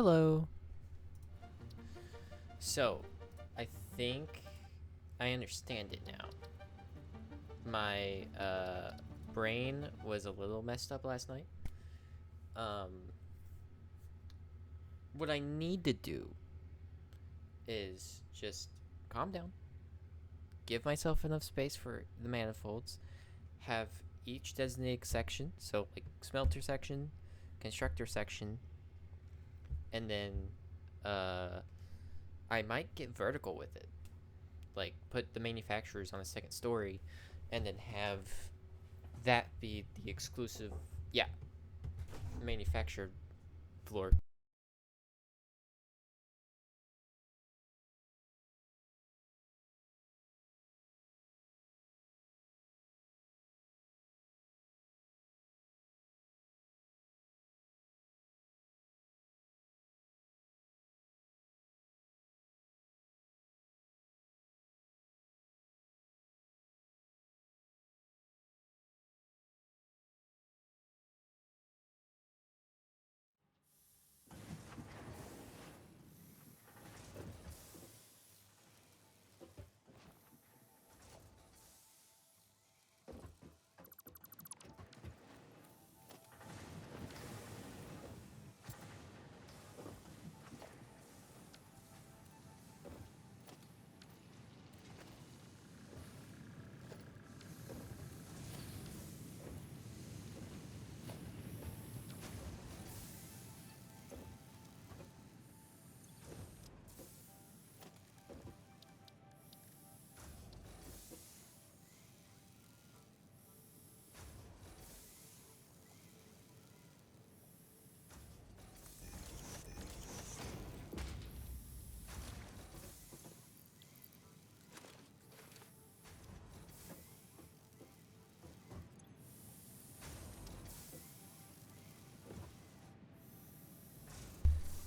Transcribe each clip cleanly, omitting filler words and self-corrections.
Hello. So, I think I understand it now. My brain was a little messed up last night. Um, what I need to do is just calm down, give myself enough space for the manifolds, have each designated section, so like smelter section, constructor section, and then uh, I might get vertical with it. Like put the manufacturers on the second story, and then have that be the exclusive, yeah, manufactured floor.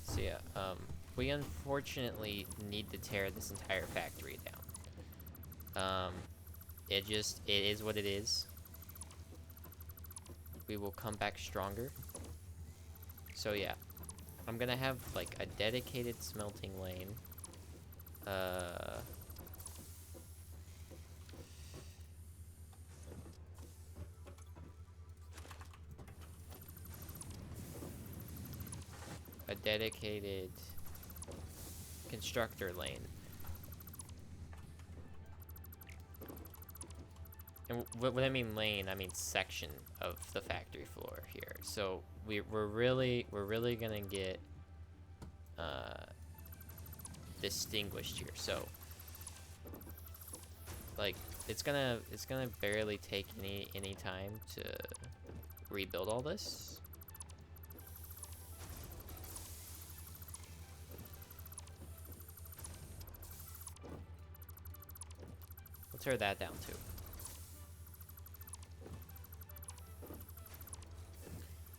So yeah, we unfortunately need to tear this entire factory down. It is what it is. We will come back stronger. So yeah, I'm gonna have like a dedicated smelting lane. Uh, a dedicated constructor lane. And when I mean lane, I mean section of the factory floor here. So we're really gonna get uh, distinguished here. So like it's gonna barely take any time to rebuild all this. We'll tear that down too.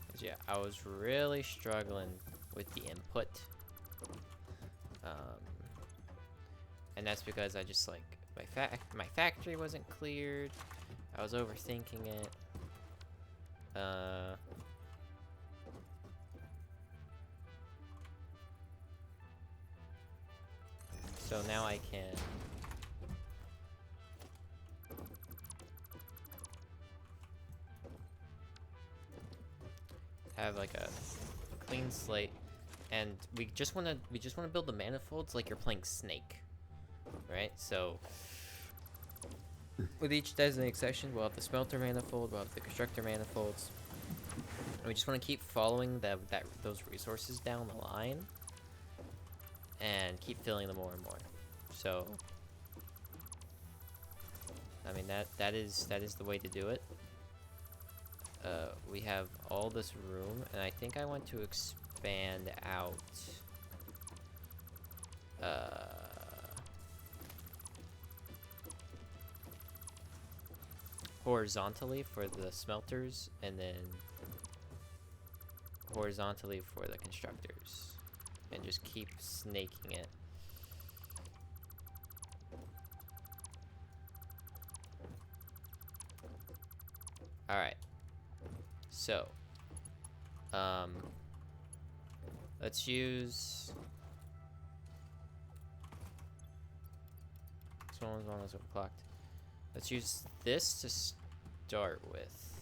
'Cause yeah, I was really struggling with the input. Um, and that's because I just like my factory wasn't cleared. I was overthinking it. Uh, so now I can have like a clean slate, and we just wanna build the manifolds like you're playing Snake, right? So with each designated section, we'll have the smelter manifold, we'll have the constructor manifolds, and we just want to keep following those resources down the line, and keep filling them more and more. So, I mean that is the way to do it. We have all this room, and I think I want to expand out. Uh, Horizontally for the smelters, and then horizontally for the constructors, and just keep snaking it. All right. So, um, Let's use... This one was almost overclocked. Let's use this to start with.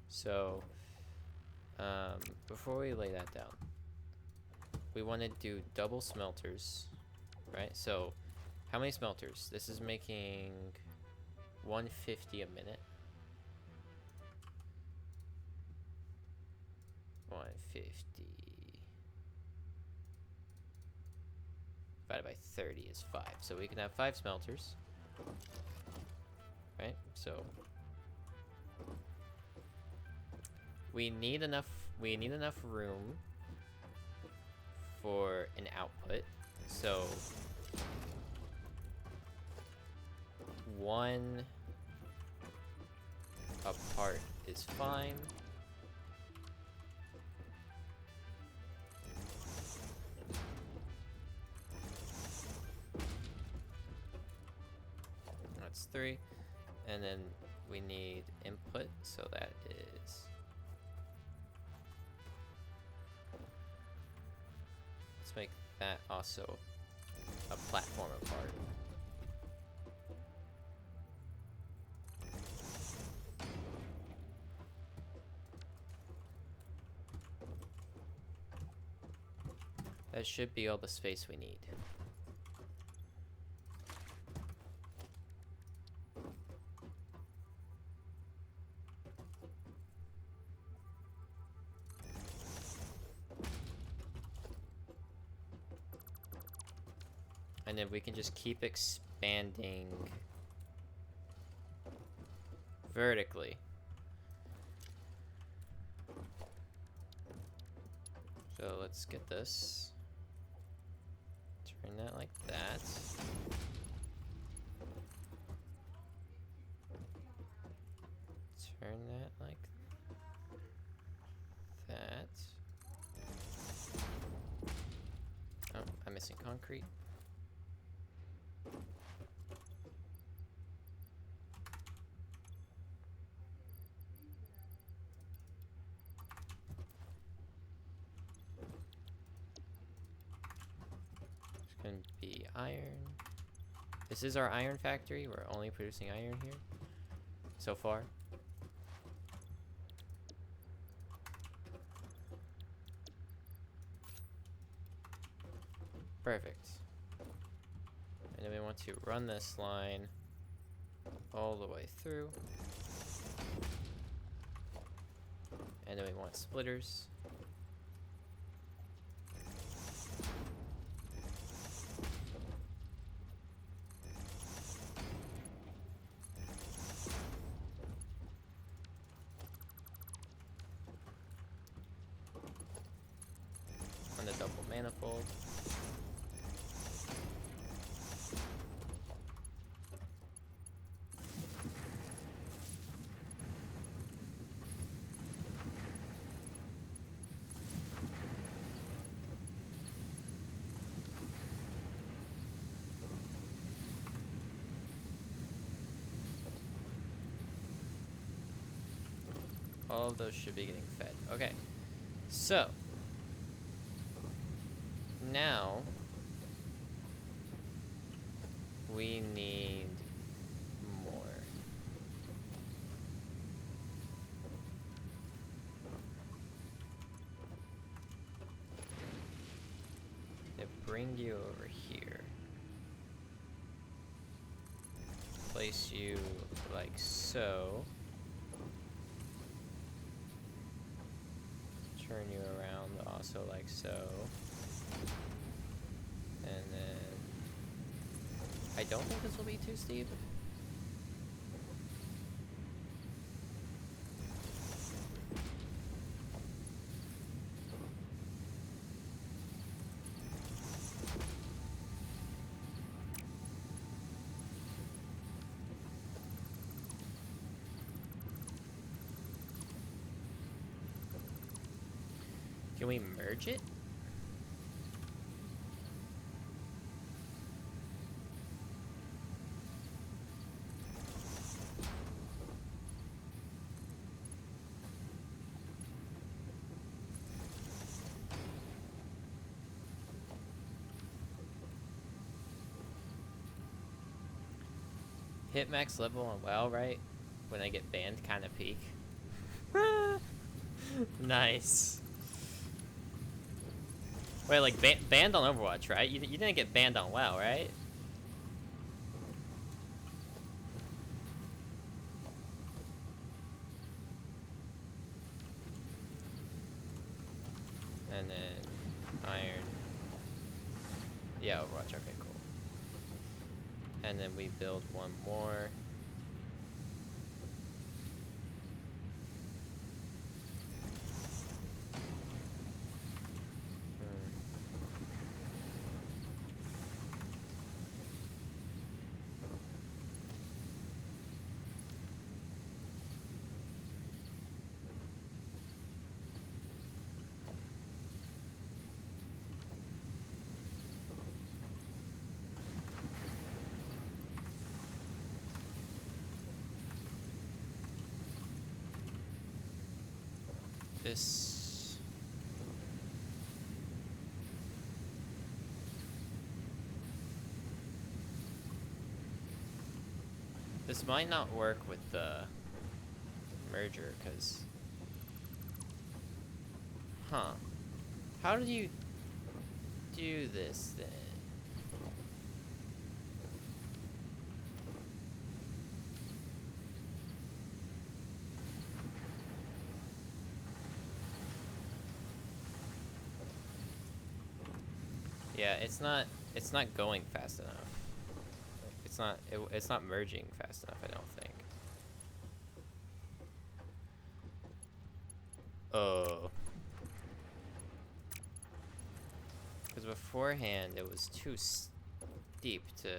So, before we lay that down, we want to do double smelters, right? So, how many smelters? This is making 150 a minute. 150 divided by 30 is 5. So we can have 5 smelters, right? So we need enough room for an output. So one apart is fine. That's 3. And then we need input, so that is... Let's make that also a platform apart. That should be all the space we need. And then we can just keep expanding vertically. So let's get this. Turn that like that. Turn that like that. Oh, I'm missing concrete. Can be iron. This is our iron factory. We're only producing iron here so far. Perfect. And then we want to run this line all the way through. And then we want splitters. On the double manifold. All of those should be getting fed. Okay, so now we need more. They bring you over here. Place you like so. Turn you around also like so. And then I don't think this will be too steep. Can we merge it? hit max level on WoW, right? When I get banned, kind of peak. Nice. Wait, like banned on Overwatch, right? You didn't get banned on WoW, right? And then Iron. Yeah, Overwatch. Okay, cool. And then we build one more. This might not work with the merger, because how did you do this then? Yeah, it's not going fast enough. It's not merging fast enough, I don't think. Oh. Because beforehand it was too steep to...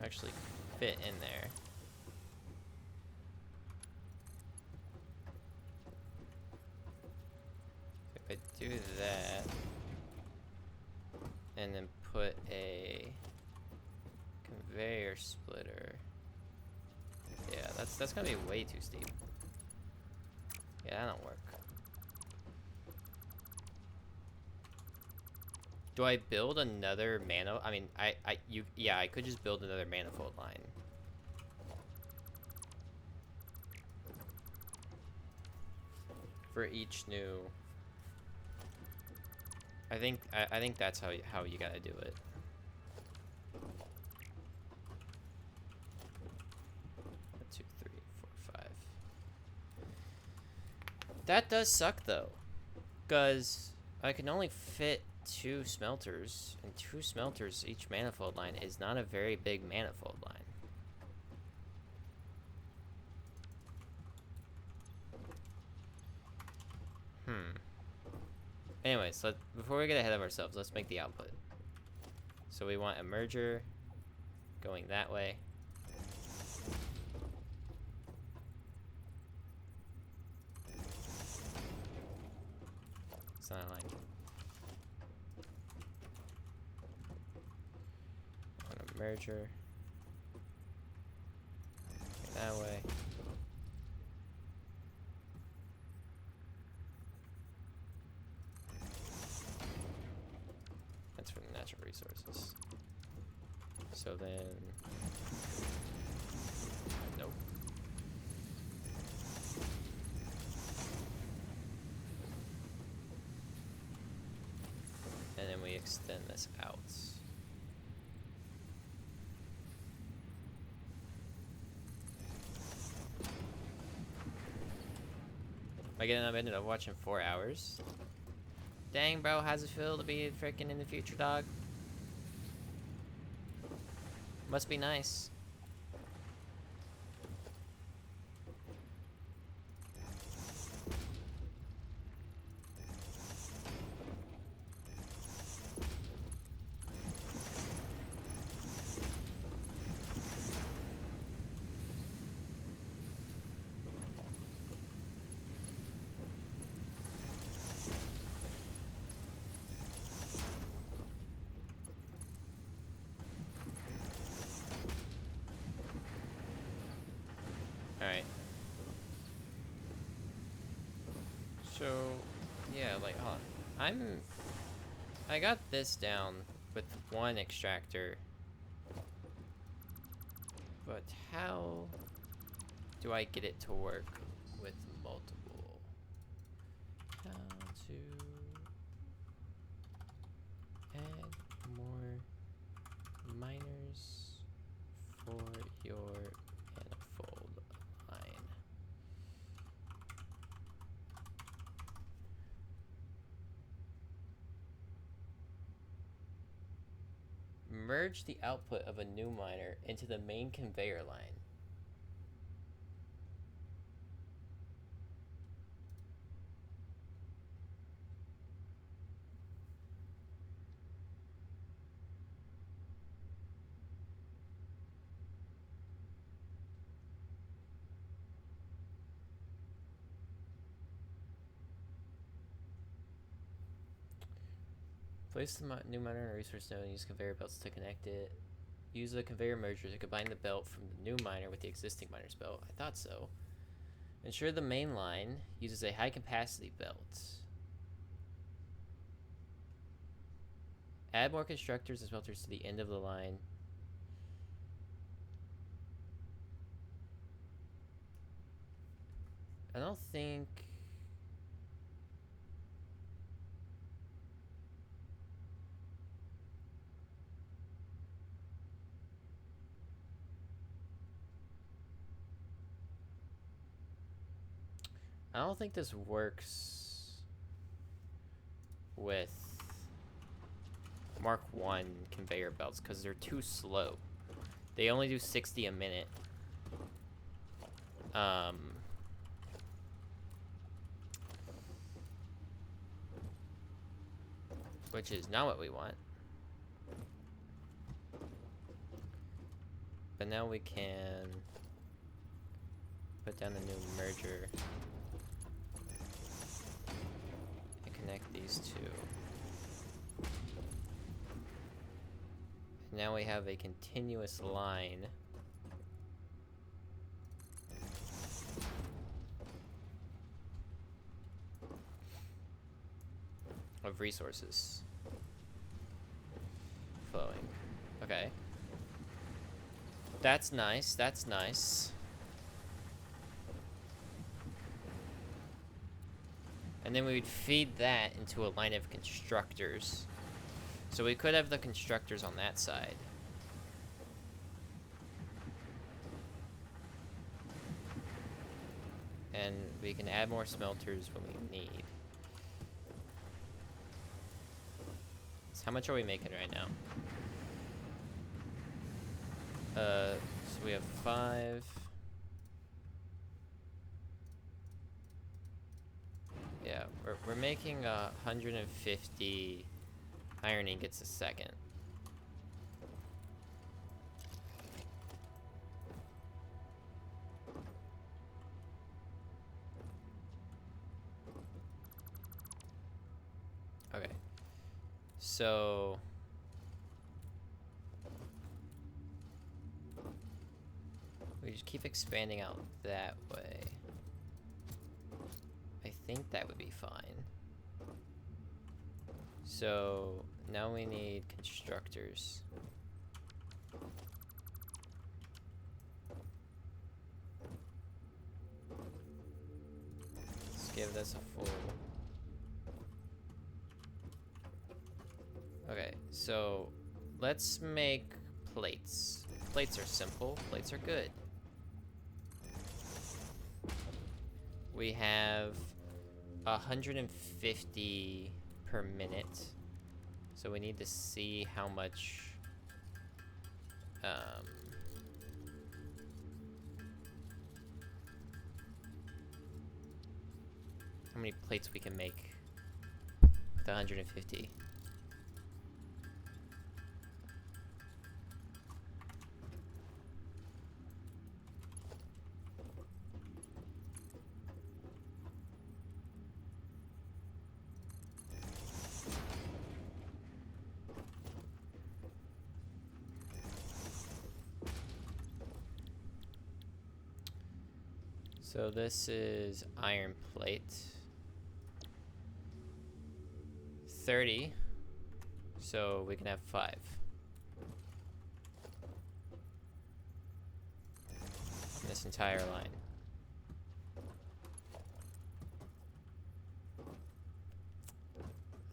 actually fit in there. If I do that, and then put a conveyor splitter, yeah, that's gonna be way too steep. Yeah, that don't work. Do I build another mana? I mean, I could just build another manifold line. For each new... I think that's how you gotta do it. One, two, three, four, five. That does suck though, because I can only fit 2 smelters, and 2 smelters each manifold line is not a very big manifold line. Anyways, before we get ahead of ourselves, let's make the output. So we want a merger going that way. It's not like... want a merger that way. That's for the natural resources. So then... nope. And then we extend this out. I ended up watching 4 hours. Dang, bro, how's it feel to be freaking in the future, dog? Must be nice. So, yeah, like, hold on. I got this down with one extractor. But how do I get it to work with multiple? How to add more miners for your manifold line? Merge the output of a new miner into the main conveyor line. Place the new miner in a resource node and use conveyor belts to connect it. Use a conveyor merger to combine the belt from the new miner with the existing miner's belt. I thought so. Ensure the main line uses a high capacity belt. Add more constructors and smelters to the end of the line. I don't think... I don't think this works with Mark 1 conveyor belts because they're too slow. They only do 60 a minute. Which is not what we want. But now we can put down the new merger and connect these two. Now we have a continuous line of resources flowing. Okay. That's nice, that's nice. And then we would feed that into a line of constructors. So we could have the constructors on that side. And we can add more smelters when we need. So how much are we making right now? So we have 5. Yeah, we're making 150 iron ingots a second. Okay. So we just keep expanding out that way. I think that would be fine. So now we need constructors. Let's give this a full. Okay, so let's make plates. Plates are simple, plates are good. We have 150 per minute. So we need to see how much how many plates we can make with 150. So this is iron plate. 30, so we can have 5. This entire line.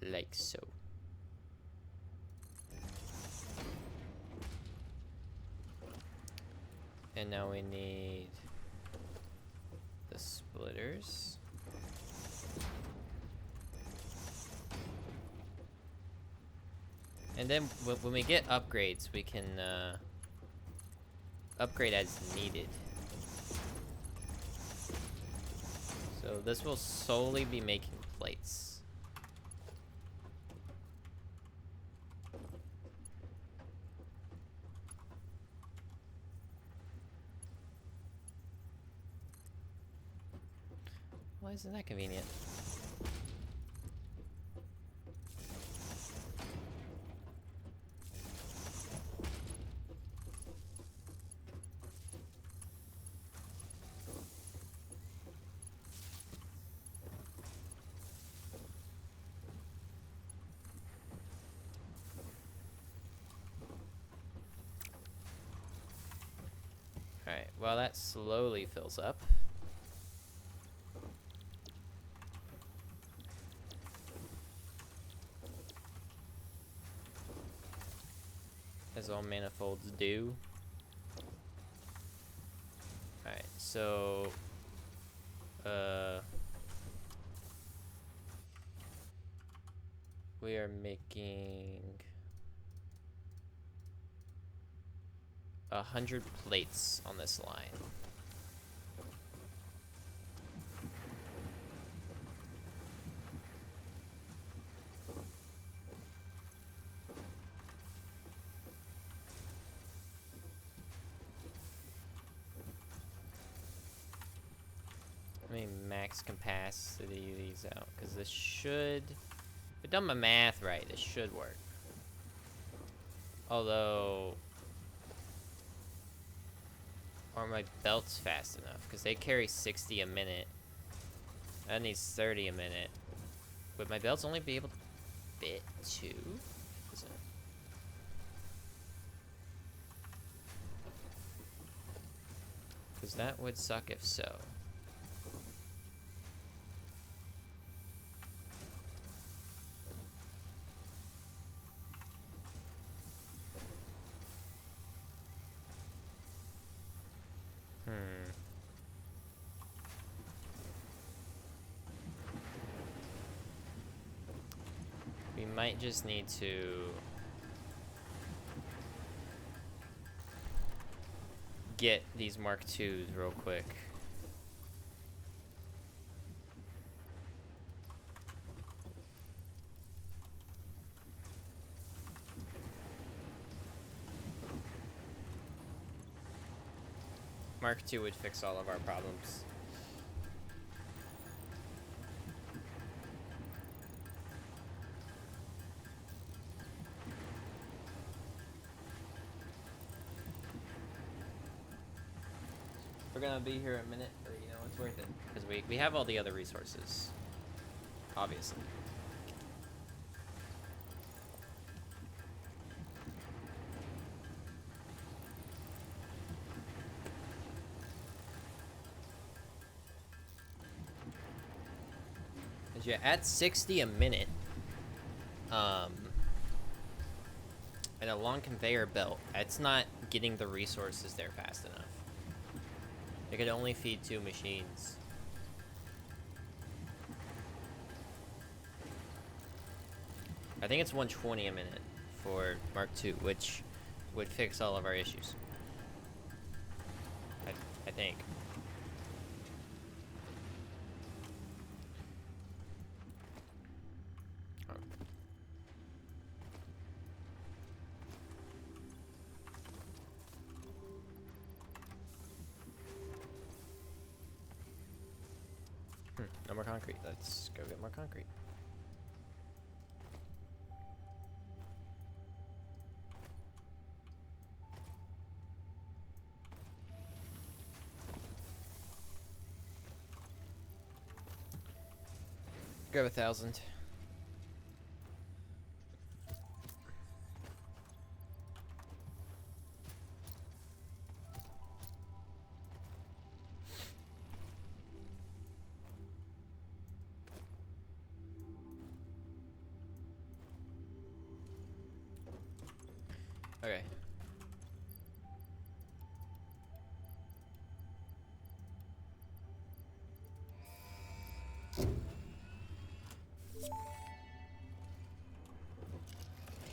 Like so. And now we need the splitters. And then when we get upgrades, we can upgrade as needed. So this will solely be making plates. Why isn't that convenient? Alright, well that slowly fills up. As all manifolds do. Alright, so we are making 100 plates on this line. Let me max capacity these out, because this should, if I've done my math right, this should work. Although, aren't my belts fast enough? Because they carry 60 a minute. That needs 30 a minute. Would my belts only be able to fit 2? Because that would suck if so. We might just need to get these Mark IIs real quick. Mark II would fix all of our problems. We're gonna be here a minute, but you know, it's worth it. Because we have all the other resources. Obviously. Because you're at 60 a minute. And a long conveyor belt, it's not getting the resources there fast enough. It could only feed 2 machines. I think it's 120 a minute for Mark II, which would fix all of our issues. I think. No more concrete. Let's go get more concrete. Grab 1,000. Okay.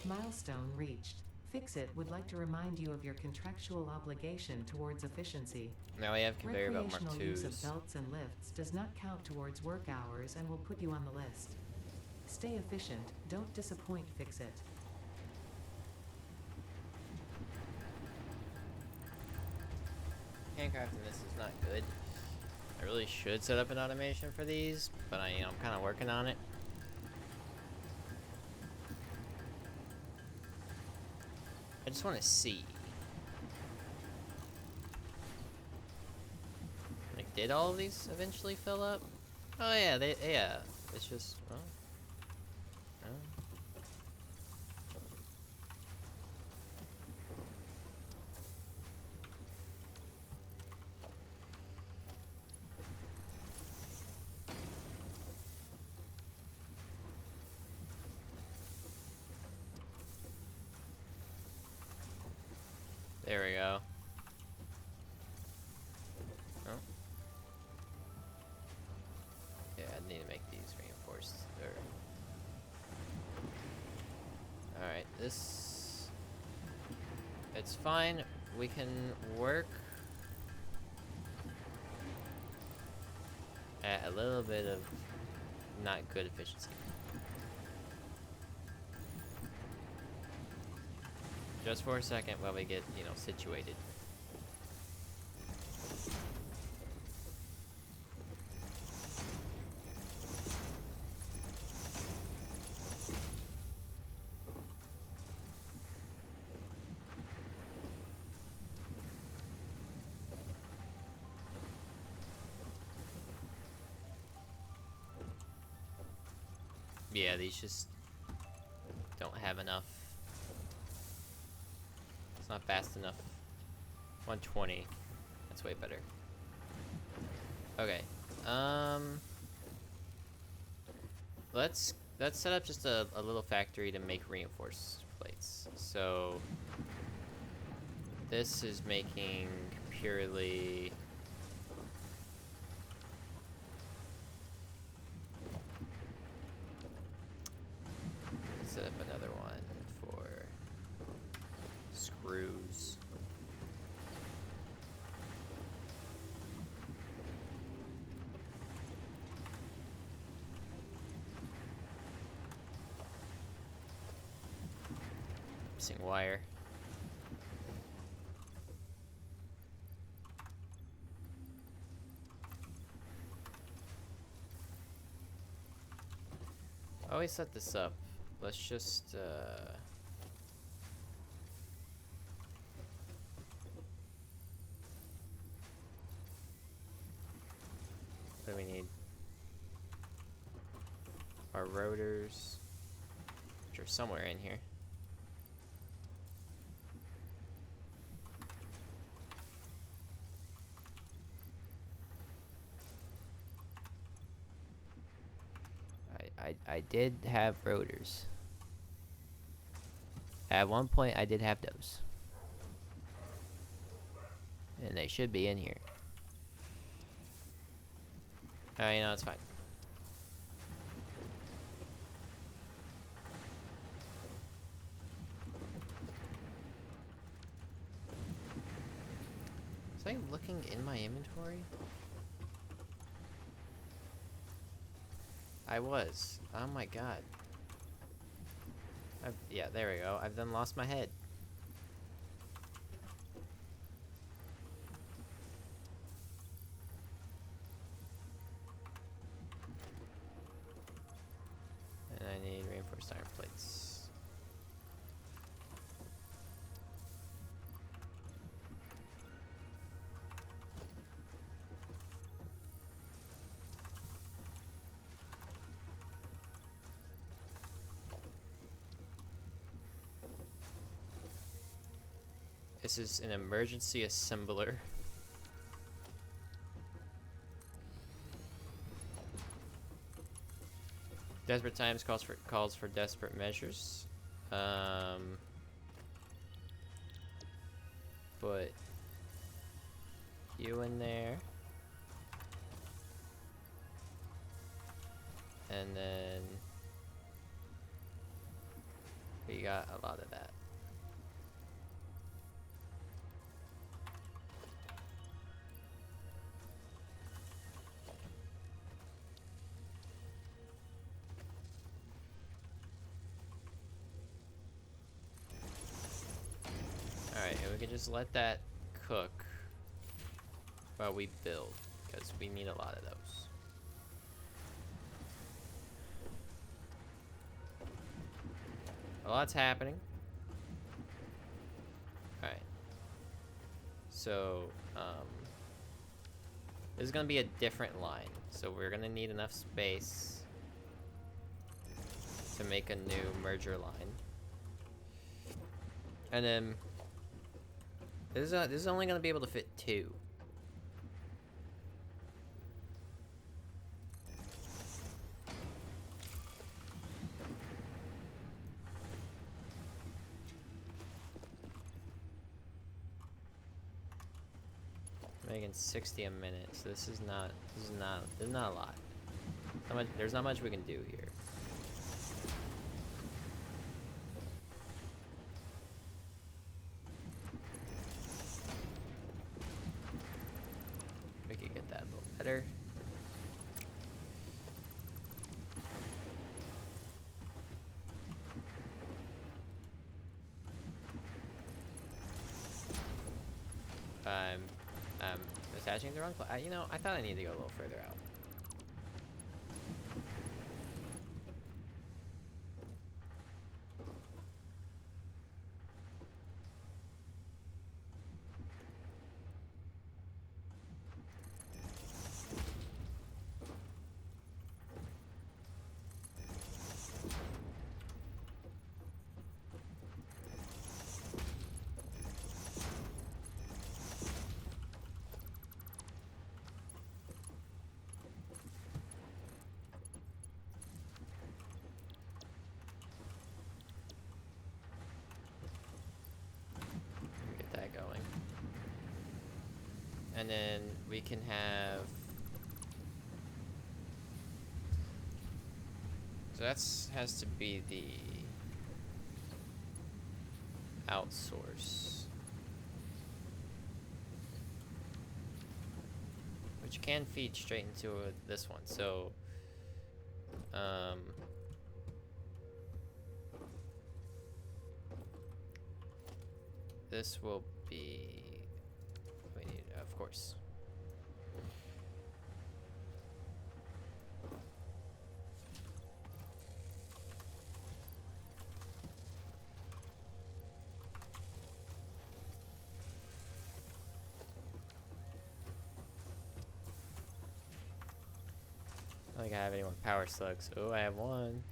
Milestone reached. Fixit would like to remind you of your contractual obligation towards efficiency. Now we have conveyor belt Mark Recreational use of IIs. belts and lifts does not count towards work hours and will put you on the list. Stay efficient, don't disappoint Fixit. Handcrafting this is not good. I really should set up an automation for these, but I'm kind of working on it. I just want to see. Like, did all of these eventually fill up? Oh yeah, yeah. It's just, well, no. There we go. Oh. Yeah, I need to make these reinforced. Alright, this... It's fine. We can work at a little bit of not good efficiency. Just for a second while we get, situated. Yeah, these just don't have enough. It's not fast enough. 120. That's way better. Okay. Let's set up just a little factory to make reinforced plates. So this is making purely set up another one for screws. Missing wire. I always set this up. Let's just what do we need? Our rotors, which are somewhere in here. I did have rotors. At one point, I did have those. And they should be in here. Alright, it's fine. Was I looking in my inventory? I was. Oh my god. Yeah, there we go. I've then lost my head. And I need reinforced iron plates. This is an emergency assembler. Desperate times calls for desperate measures. put you in there. And then we got a lot of that. Alright, and we can just let that cook while we build, because we need a lot of those. A lot's happening. Alright. So, this is gonna be a different line. So we're gonna need enough space to make a new merger line. And then this is only gonna be able to fit 2. Making 60 a minute, so this is not a lot. There's not much we can do here. We could get that a little better. Attaching the wrong you know, I thought I needed to go a little further out. And then we can have, so that's has to be the outsource, which can feed straight into this one. So this will be, we need, of course. I don't think I have any more power slugs. Oh, I have one.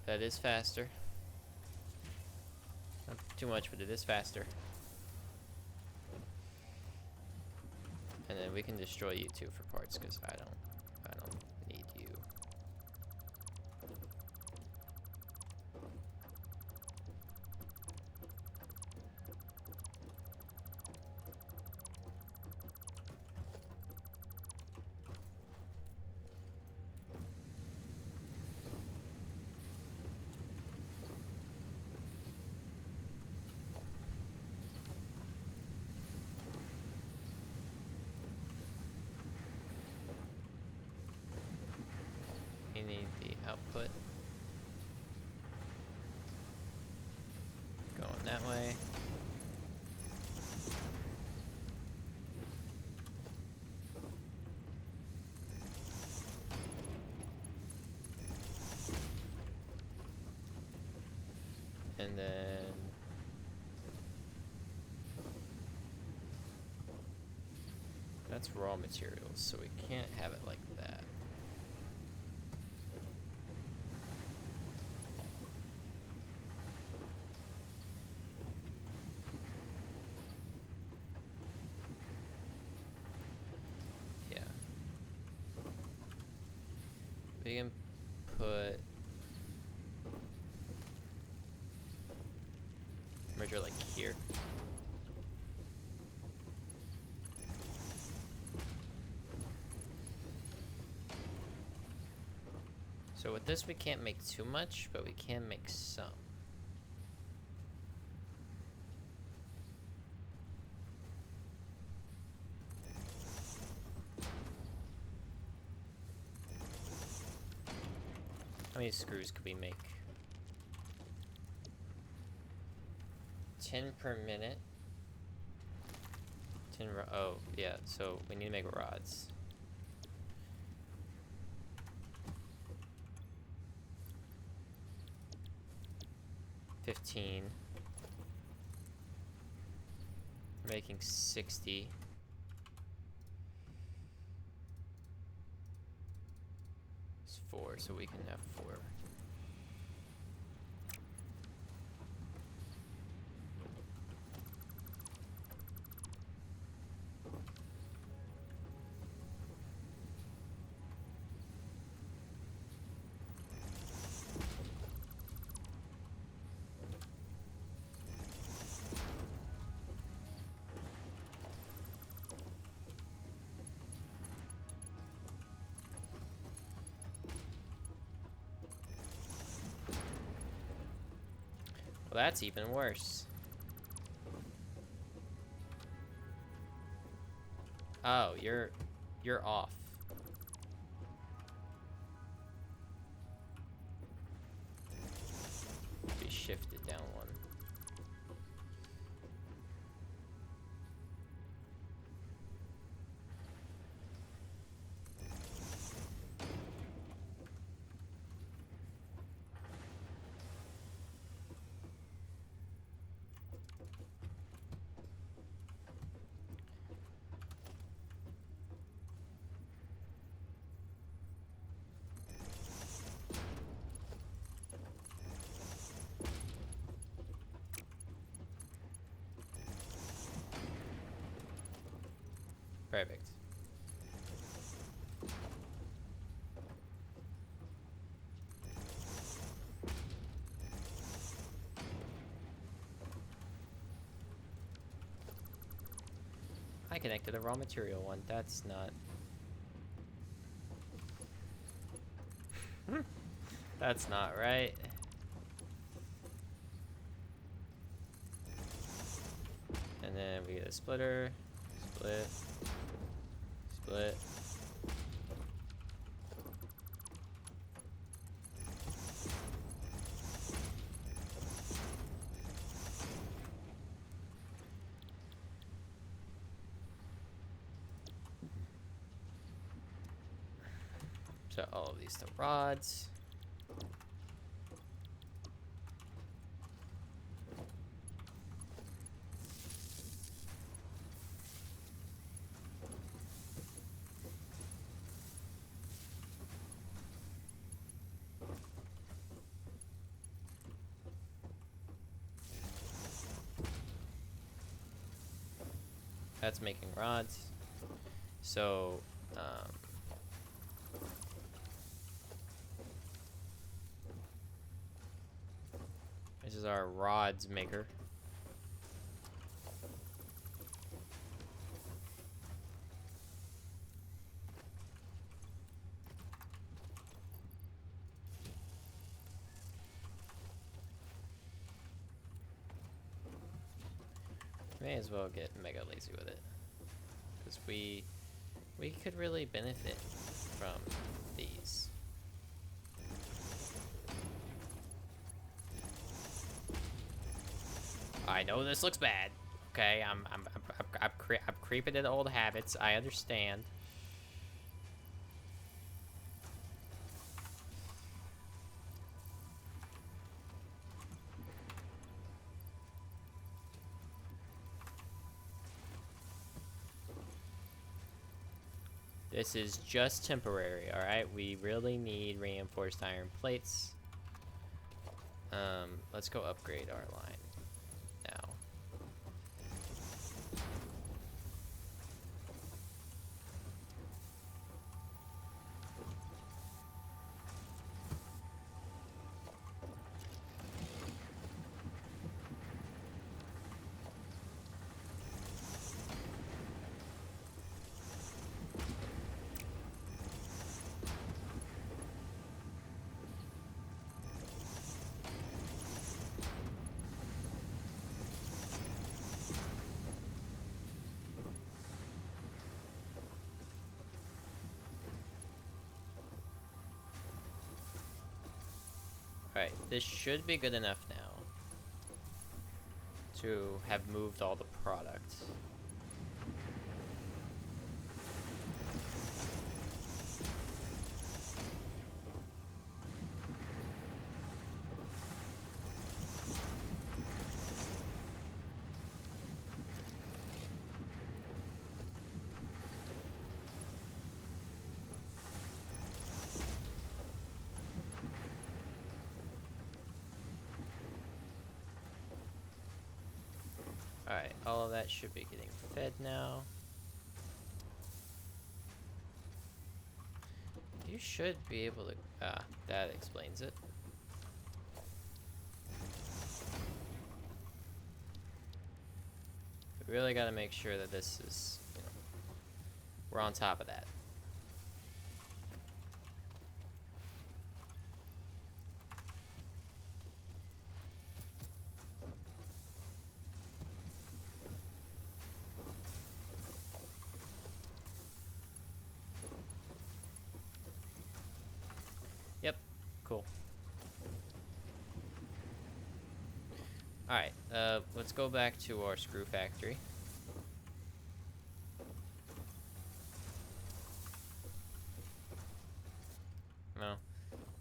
That is faster. Not too much, but it is faster. And then we can destroy you too for parts, because I don't need you. You need the output going that way. And then that's raw materials, so we can't have it like that. we can put merger like here. So with this we can't make too much, but we can make some. How many screws could we make? 10 per minute. 10 oh, yeah, so we need to make rods. $15. Making 60. It's 4, so we can have 4. Well, that's even worse. Oh, you're off. Be shifted down one. Perfect. I connected a raw material one. That's not... That's not right. And then we get a splitter. Split. Split. So all of these to rods. That's making rods. So, this is our rods maker. May as well get mega lazy with it, because we could really benefit from these. I know this looks bad. Okay, I'm creeping into old habits. I understand. This is just temporary, alright? We really need reinforced iron plates. Let's go upgrade our line now. Alright, this should be good enough now to have moved all the product. Alright, all of that should be getting fed now. You should be able to... Ah, that explains it. We really gotta make sure that this is, you know, we're on top of that. Yep, cool. Alright, let's go back to our screw factory. No.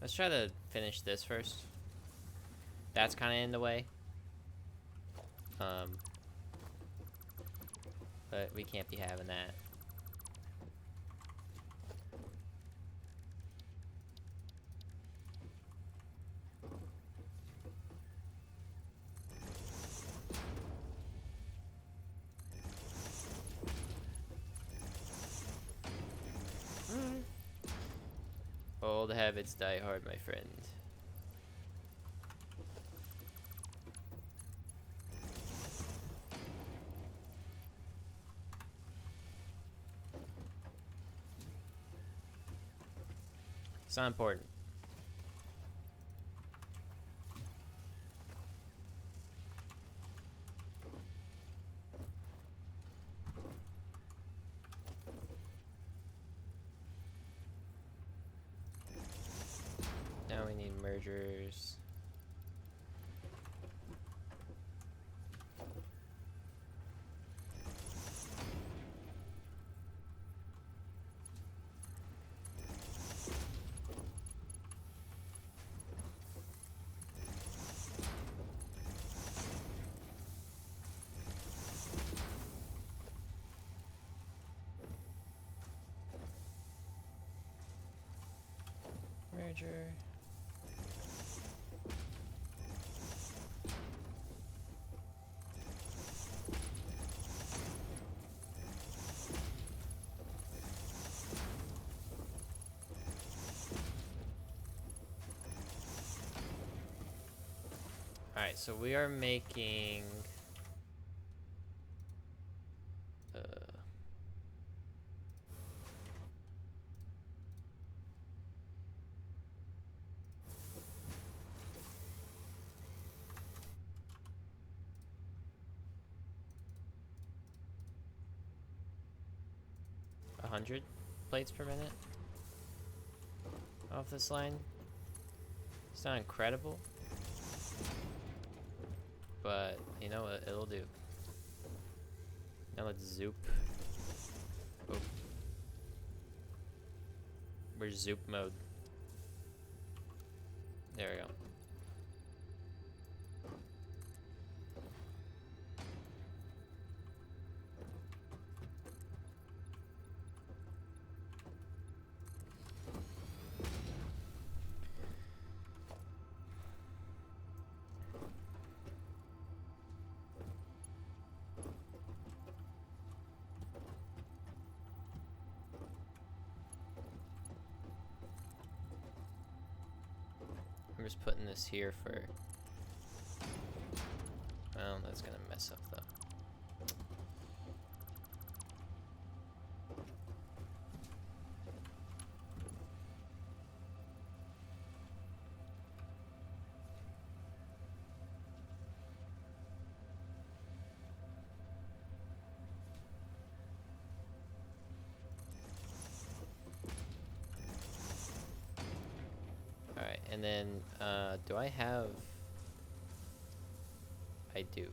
Let's try to finish this first. That's kind of in the way. But we can't be having that. Old habits die hard, my friend. It's not important. Now we need mergers. Merger. Alright, so we are making... a 100 plates per minute off this line. It's not incredible, but you know what, it'll do. Now let's zoop. Oh. We're zoop mode. There we go. I'm just putting this here for... Well, that's gonna mess up though. Alright, and then, do I have... I do.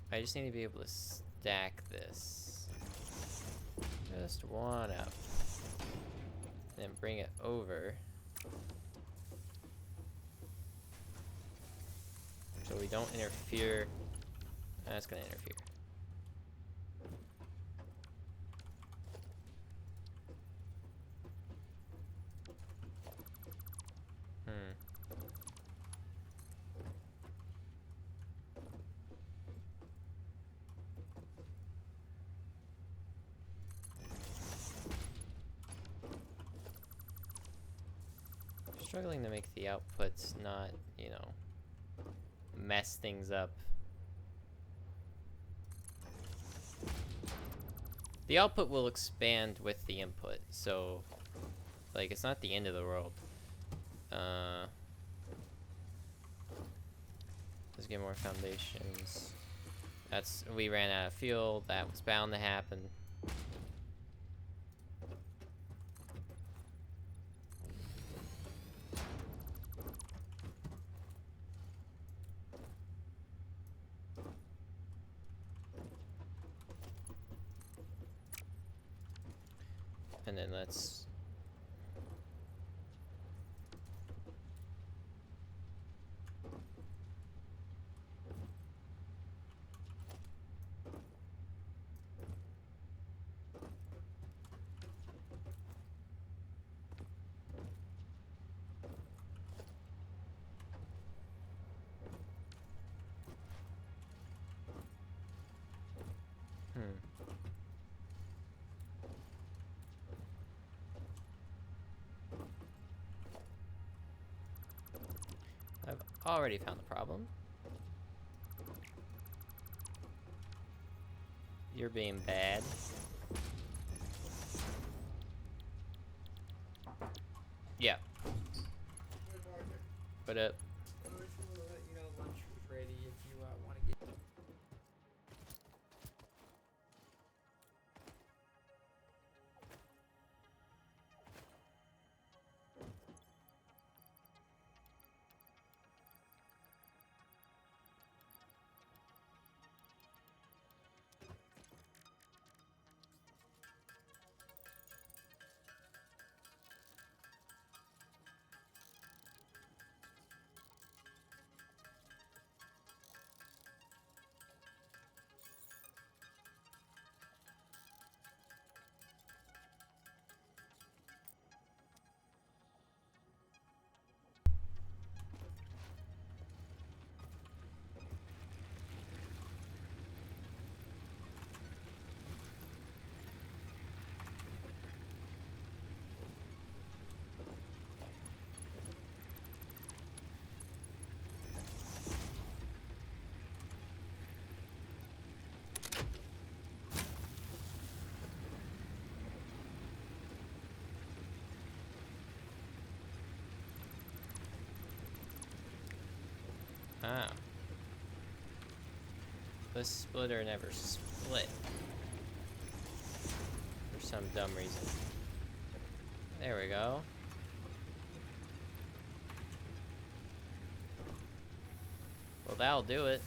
I just need to be able to stack this. Just one up. And then bring it over. So we don't interfere. That's gonna interfere. Struggling to make the outputs not, you know, mess things up. The output will expand with the input, so like it's not the end of the world. Let's get more foundations. We ran out of fuel. That was bound to happen. And then let's... I've already found the problem. You're being bad. Yeah. What up? I just wanted to let you know lunch was ready if you want to get. Ah. The splitter never split. For some dumb reason. There we go. Well, that'll do it.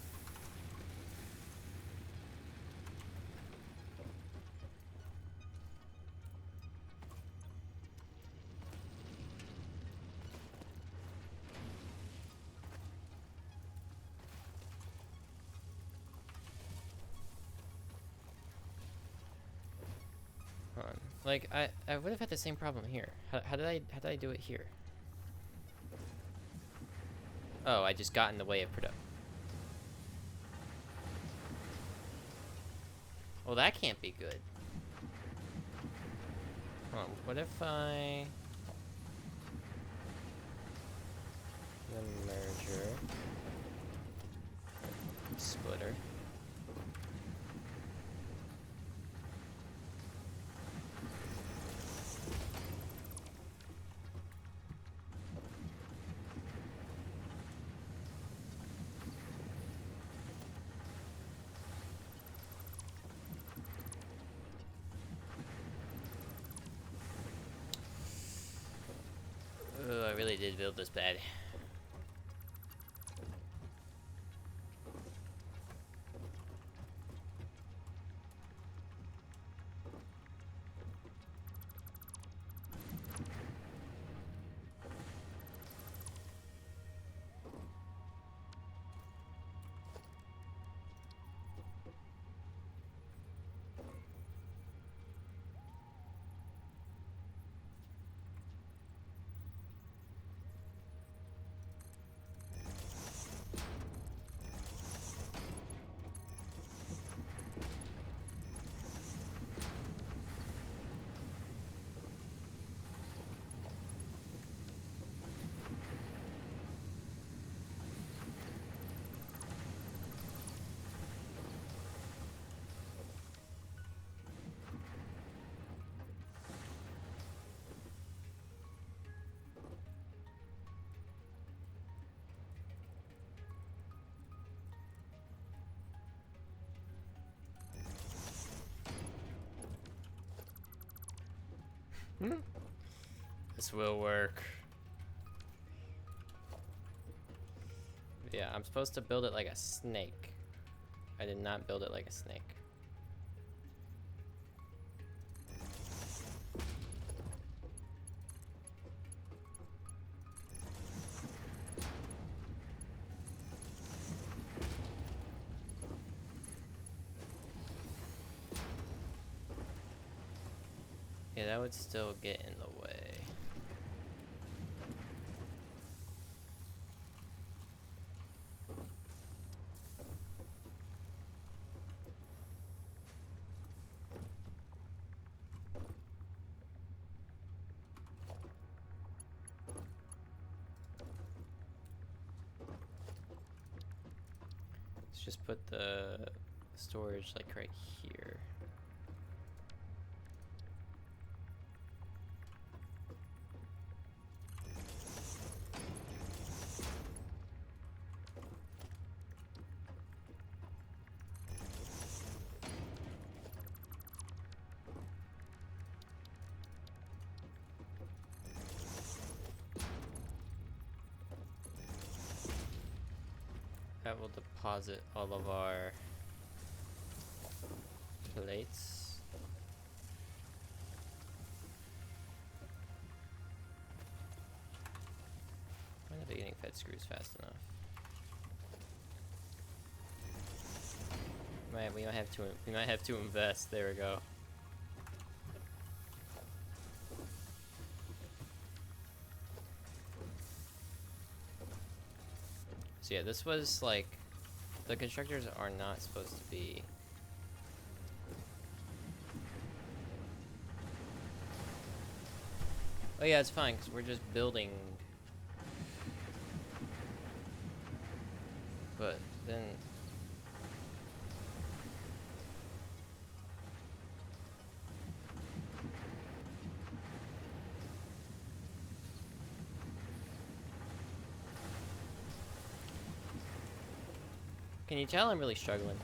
Like, I would have had the same problem here. How did I do it here? Oh, I just got in the way of production. Well, that can't be good. Hold on, what if I... The merger... Splitter. really did build this bad. This will work. Yeah, I'm supposed to build it like a snake. I did not build it like a snake. Yeah, that would still get in the way. Let's just put the storage like right here. That will deposit all of our plates. I'm not getting fed screws fast enough. We might have to invest. There we go. So yeah, this was like, the constructors are not supposed to be. Oh yeah, it's fine, because we're just building. But then... Can you tell I'm really struggling?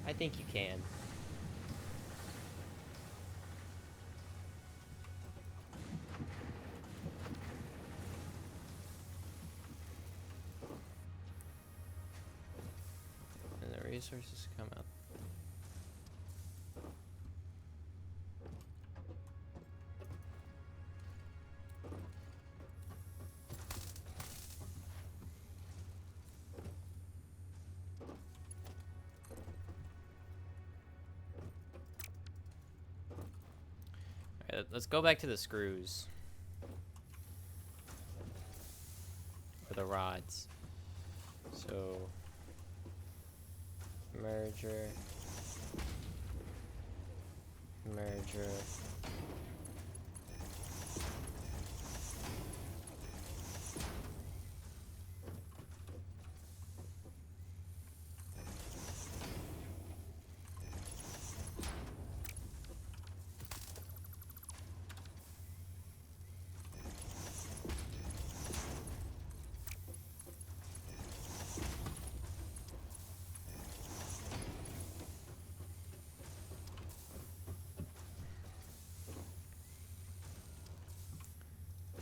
I think you can. And the resources come out. Alright, let's go back to the screws. Or the rods. So... merger. Merger.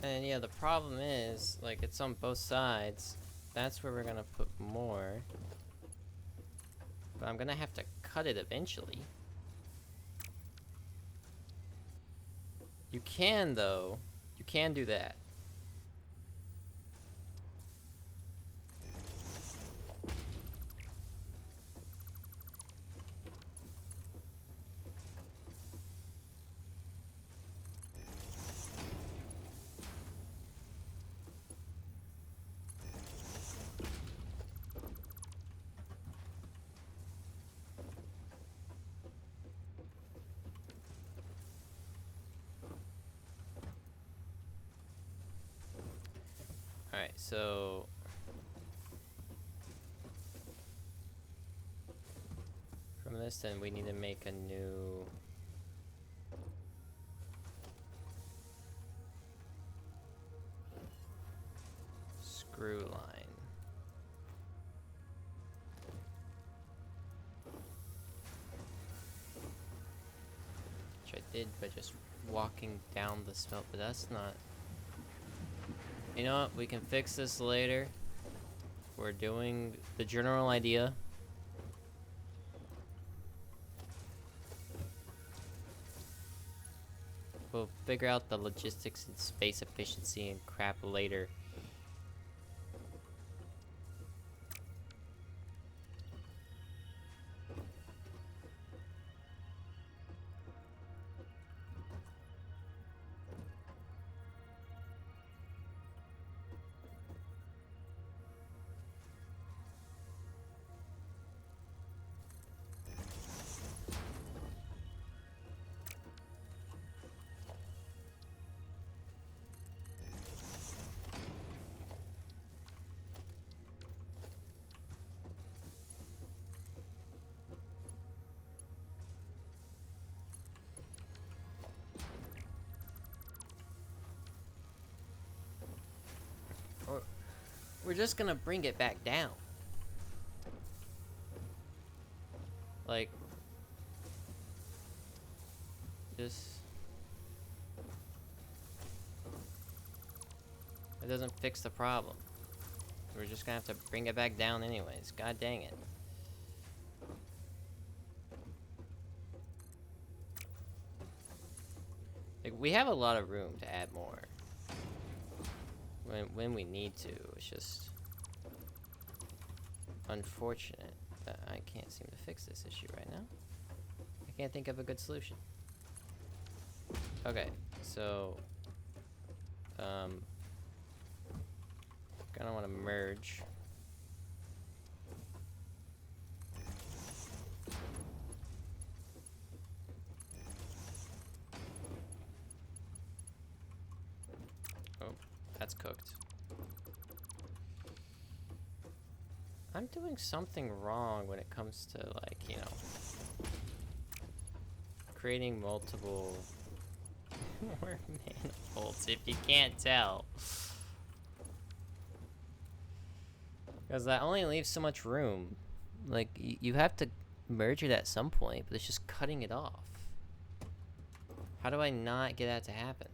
And yeah, the problem is, like, it's on both sides. That's where we're gonna put more. But I'm gonna have to cut it eventually. You can, though. You can do that. Alright, so... from this, then, we need to make a new... screw line. Which I did by just walking down the smelt, but that's not... You know what? We can fix this later. We're doing the general idea. We'll figure out the logistics and space efficiency and crap later. We're just gonna bring it back down. Like, just... it doesn't fix the problem. We're just gonna have to bring it back down anyways. God dang it. Like, we have a lot of room to add more. When we need to. It's just unfortunate that I can't seem to fix this issue right now. I can't think of a good solution. Okay, so gonna want to merge. Oh, that's cooked. I'm doing something wrong when it comes to, like, you know, creating multiple more manifolds, if you can't tell. Because that only leaves so much room. Like, you have to merge it at some point, but it's just cutting it off. How do I not get that to happen?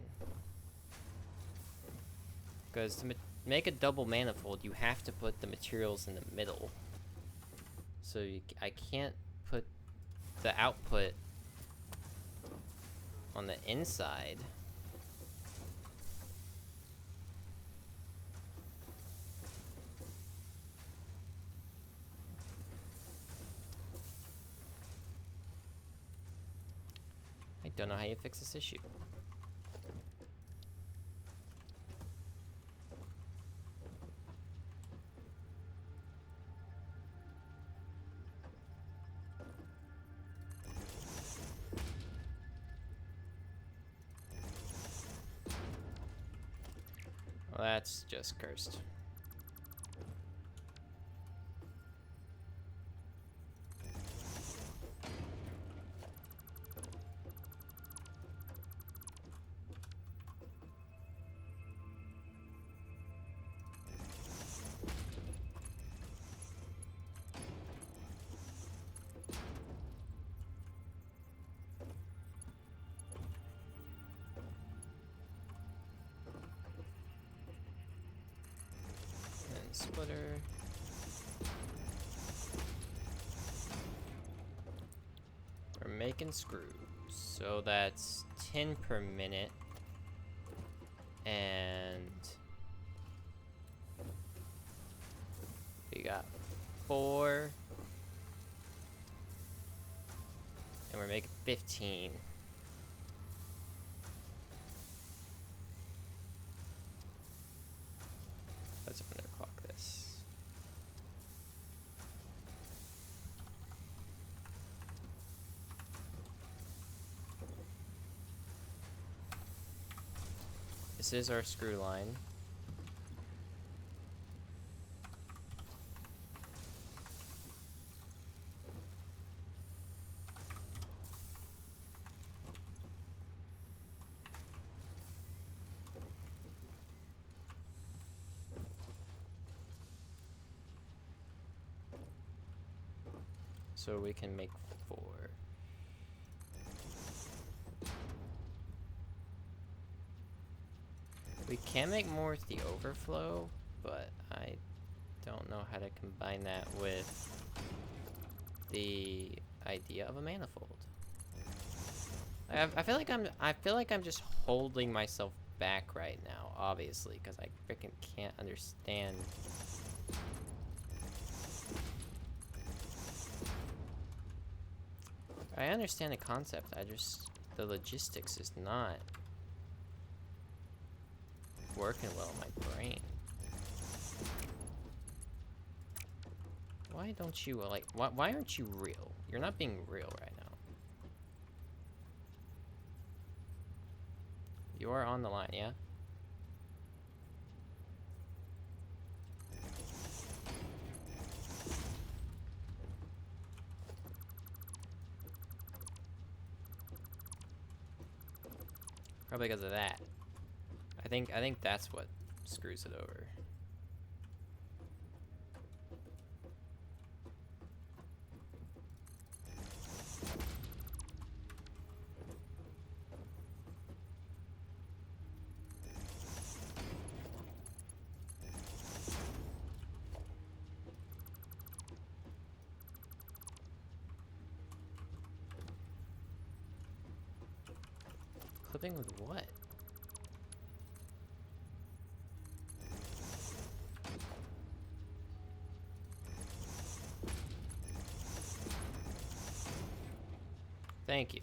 Because to make a double manifold, you have to put the materials in the middle. So I can't put the output on the inside. I don't know how you fix this issue. Well, that's just cursed. splitter. We're making screws. So that's 10 per minute. And we got 4. And we're making 15. Let's underclock this. This is our screw line. So we can make 4. We can make more with the overflow, but I don't know how to combine that with the idea of a manifold. I feel like I'm just holding myself back right now, obviously, because I freaking can't understand. I understand the concept, the logistics is not working well in my brain. Why don't you, like, why aren't you real? You're not being real right now. You are on the line, yeah? Probably because of that. I think that's what screws it over. Clipping with what? Thank you.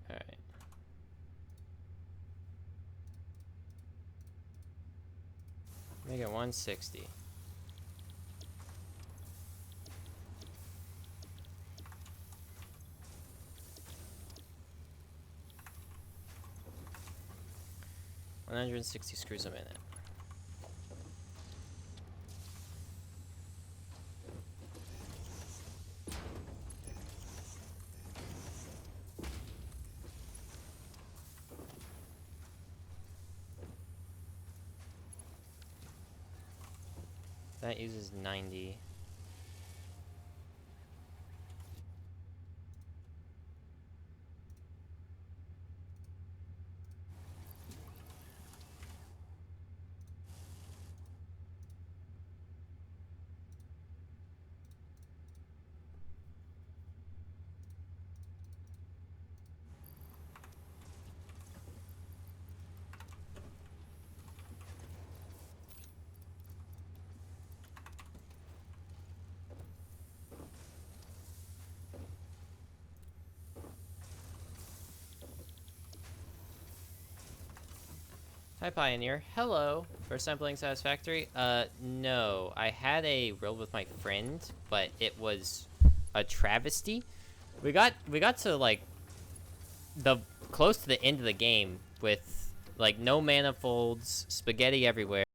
Alright. Make it 160. $160 screws a minute. That uses 90. Hi, Pioneer. Hello. First time playing Satisfactory? No. I had a role with my friend, but it was a travesty. We got to like the close to the end of the game with like no manifolds, spaghetti everywhere.